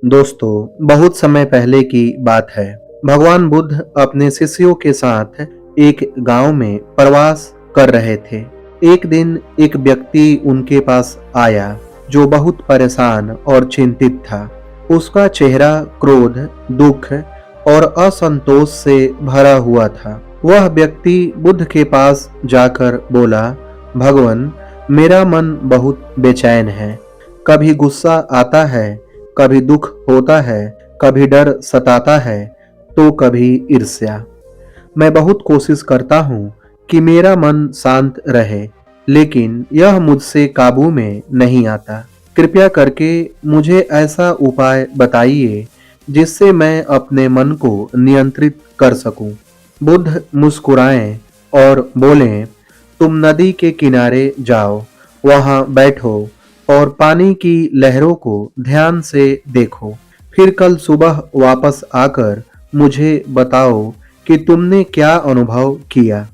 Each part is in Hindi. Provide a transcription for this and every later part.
दोस्तों, बहुत समय पहले की बात है। भगवान बुद्ध अपने शिष्यों के साथ एक गांव में प्रवास कर रहे थे। एक दिन एक व्यक्ति उनके पास आया जो बहुत परेशान और चिंतित था। उसका चेहरा क्रोध, दुख और असंतोष से भरा हुआ था। वह व्यक्ति बुद्ध के पास जाकर बोला, भगवान, मेरा मन बहुत बेचैन है। कभी गुस्सा आता है, कभी दुख होता है, कभी डर सताता है, तो कभी ईर्ष्या। मैं बहुत कोशिश करता हूँ कि मेरा मन शांत रहे, लेकिन यह मुझसे काबू में नहीं आता। कृपया करके मुझे ऐसा उपाय बताइए जिससे मैं अपने मन को नियंत्रित कर सकूं। बुद्ध मुस्कुराएं और बोलें, तुम नदी के किनारे जाओ, वहां बैठो और पानी की लहरों को ध्यान से देखो। फिर कल सुबह वापस आकर मुझे बताओ कि तुमने क्या अनुभव किया।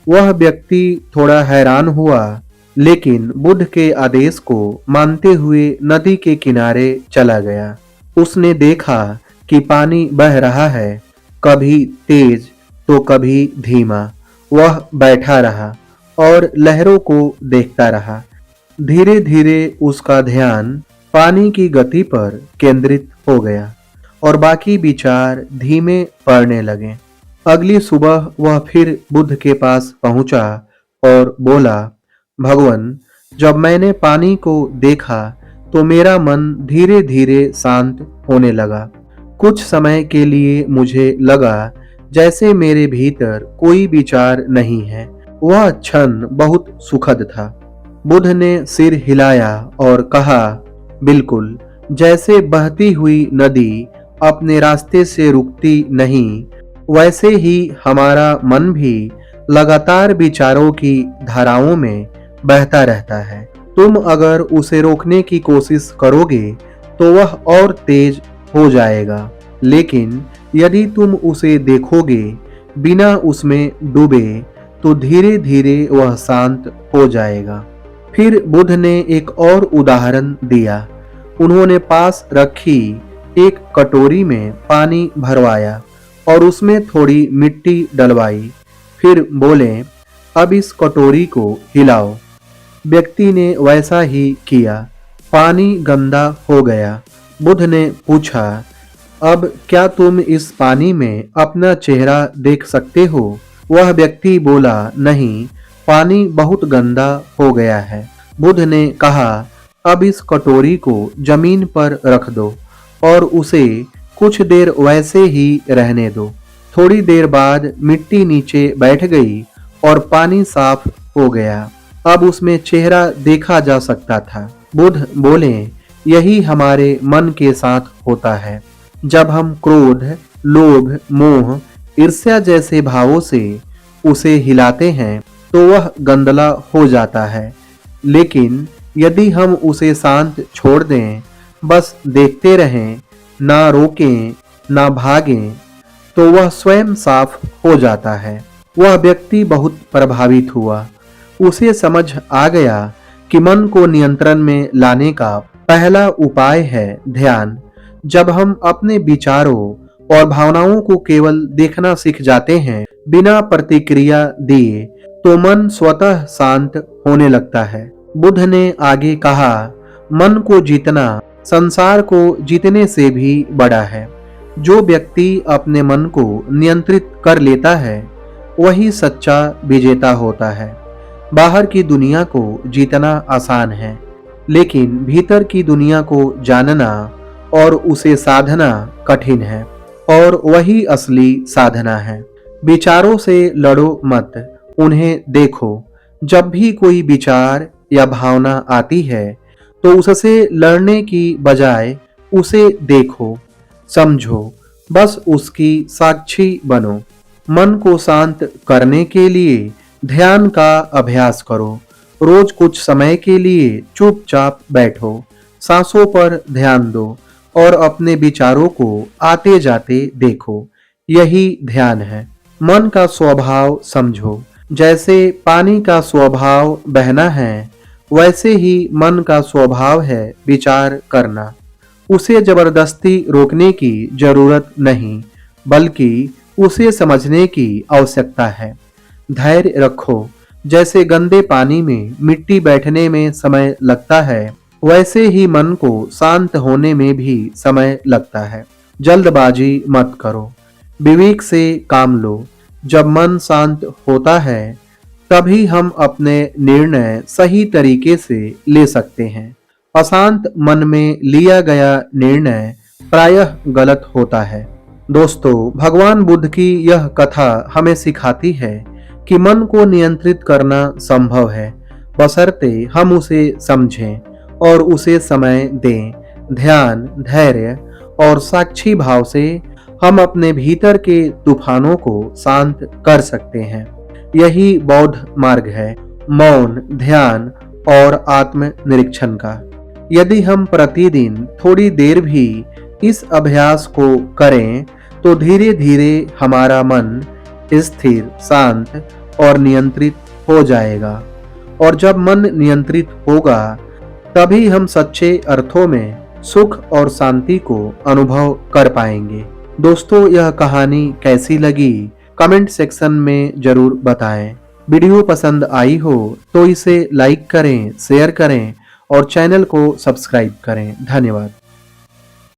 वह व्यक्ति थोड़ा हैरान हुआ, लेकिन बुद्ध के आदेश को मानते हुए नदी के किनारे चला गया। उसने देखा कि पानी बह रहा है, कभी तेज तो कभी धीमा। वह बैठा रहा और लहरों को देखता रहा। धीरे धीरे उसका ध्यान पानी की गति पर केंद्रित हो गया और बाकी विचार धीमे पड़ने लगे। अगली सुबह वह फिर बुद्ध के पास पहुंचा और बोला, भगवान, जब मैंने पानी को देखा तो मेरा मन धीरे धीरे शांत होने लगा। कुछ समय के लिए मुझे लगा जैसे मेरे भीतर कोई विचार नहीं है। वह क्षण बहुत सुखद था। बुद्ध ने सिर हिलाया और कहा, बिल्कुल, जैसे बहती हुई नदी अपने रास्ते से रुकती नहीं, वैसे ही हमारा मन भी लगातार विचारों की धाराओं में बहता रहता है। तुम अगर उसे रोकने की कोशिश करोगे तो वह और तेज हो जाएगा, लेकिन यदि तुम उसे देखोगे बिना उसमें डूबे तो धीरे धीरे वह शांत हो जाएगा। फिर बुद्ध ने एक और उदाहरण दिया। उन्होंने पास रखी एक कटोरी में पानी भरवाया और उसमें थोड़ी मिट्टी डलवाई। फिर बोले, अब इस कटोरी को हिलाओ। व्यक्ति ने वैसा ही किया। पानी गंदा हो गया। बुद्ध ने पूछा, अब क्या तुम इस पानी में अपना चेहरा देख सकते हो? वह व्यक्ति बोला, नहीं, पानी बहुत गंदा हो गया है। बुद्ध ने कहा, अब इस कटोरी को जमीन पर रख दो और उसे कुछ देर वैसे ही रहने दो। थोड़ी देर बाद मिट्टी नीचे बैठ गई और पानी साफ हो गया। अब उसमें चेहरा देखा जा सकता था। बुद्ध बोले, यही हमारे मन के साथ होता है। जब हम क्रोध, लोभ, मोह, ईर्ष्या जैसे भावों से उसे हिलाते हैं तो वह गंदला हो जाता है, लेकिन यदि हम उसे शांत छोड़ दें, बस देखते रहें, ना रोकें, ना भागें, तो वह स्वयं साफ हो जाता है। वह व्यक्ति बहुत प्रभावित हुआ। उसे समझ आ गया कि मन को नियंत्रण में लाने का पहला उपाय है ध्यान। जब हम अपने विचारों और भावनाओं को केवल देखना सीख जाते हैं, बिना प्रतिक्रिया दिए, तो मन स्वतः शांत होने लगता है। बुद्ध ने आगे कहा, मन को जीतना संसार को जीतने से भी बड़ा है। जो व्यक्ति अपने मन को नियंत्रित कर लेता है, वही सच्चा विजेता होता है। बाहर की दुनिया को जीतना आसान है, लेकिन भीतर की दुनिया को जानना और उसे साधना कठिन है, और वही असली साधना है। विचारों से लड़ो मत, उन्हें देखो। जब भी कोई विचार या भावना आती है तो उससे लड़ने की बजाय उसे देखो, समझो, बस उसकी साक्षी बनो। मन को शांत करने के लिए ध्यान का अभ्यास करो। रोज कुछ समय के लिए चुपचाप बैठो, सांसों पर ध्यान दो और अपने विचारों को आते जाते देखो। यही ध्यान है। मन का स्वभाव समझो। जैसे पानी का स्वभाव बहना है, वैसे ही मन का स्वभाव है विचार करना। उसे जबरदस्ती रोकने की जरूरत नहीं, बल्कि उसे समझने की आवश्यकता है। धैर्य रखो। जैसे गंदे पानी में मिट्टी बैठने में समय लगता है, वैसे ही मन को शांत होने में भी समय लगता है। जल्दबाजी मत करो, विवेक से काम लो। जब मन शांत होता है, तभी हम अपने निर्णय सही तरीके से ले सकते हैं। अशांत मन में लिया गया निर्णय प्रायः गलत होता है। दोस्तों, भगवान बुद्ध की यह कथा हमें सिखाती है कि मन को नियंत्रित करना संभव है, बशर्ते हम उसे समझें और उसे समय दें। ध्यान, धैर्य और साक्षी भाव से हम अपने भीतर के तूफानों को शांत कर सकते हैं। यही बौद्ध मार्ग है, मौन, ध्यान और आत्म निरीक्षण का। यदि हम प्रतिदिन थोड़ी देर भी इस अभ्यास को करें, तो धीरे धीरे हमारा मन स्थिर, शांत और नियंत्रित हो जाएगा। और जब मन नियंत्रित होगा, तभी हम सच्चे अर्थों में सुख और शांति को अनुभव कर पाएंगे। दोस्तों, यह कहानी कैसी लगी कमेंट सेक्शन में जरूर बताएं। वीडियो पसंद आई हो तो इसे लाइक करें, शेयर करें और चैनल को सब्सक्राइब करें। धन्यवाद।